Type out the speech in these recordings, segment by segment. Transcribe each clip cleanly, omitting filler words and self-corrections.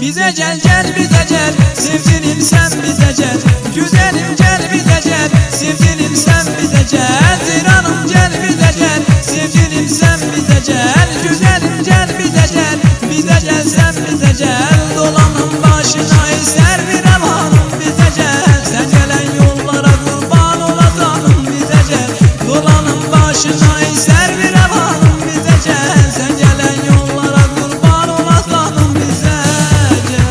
Bize gel gel bize gel, sevgilim sen bize gel. Güzelim gel bize gel, sevgilim sen bize gel. Ziranım gel bize gel, sevgilim sen bize gel. Güzelim gel bize gel, bize gel sen bize gel. Dolanın başına eser bir amanım bize gel. Sen gelen yollara kurban olasanım bize gel. Dolanın başına eser bir amanım bize gel. Sen gelen yollara kurban olasanım bize gel.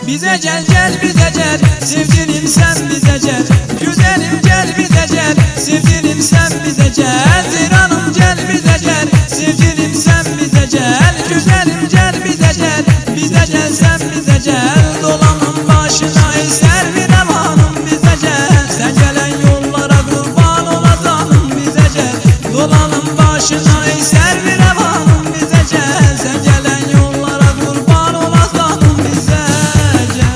Bize gel gel bize gel, sevgilim sen bize gel. Güzelim gel bize gel, sevgilim sen bize gel. Ziranım gel bize gel, sevgilim sen bize gel. Güzelim gel bize gel, bize gel sen bize gel. Dolanın başına eser bir amanım bize gel. Sen gelen yollara kurban olasanım bize gel. Dolanın başına eser bir amanım bize gel. Sen gelen yollara kurban olasanım bize gel.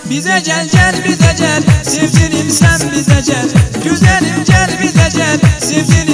Bize gel gel bize gel, sevgilim sen bize gel. Güzelim gel bize gel, sevgilim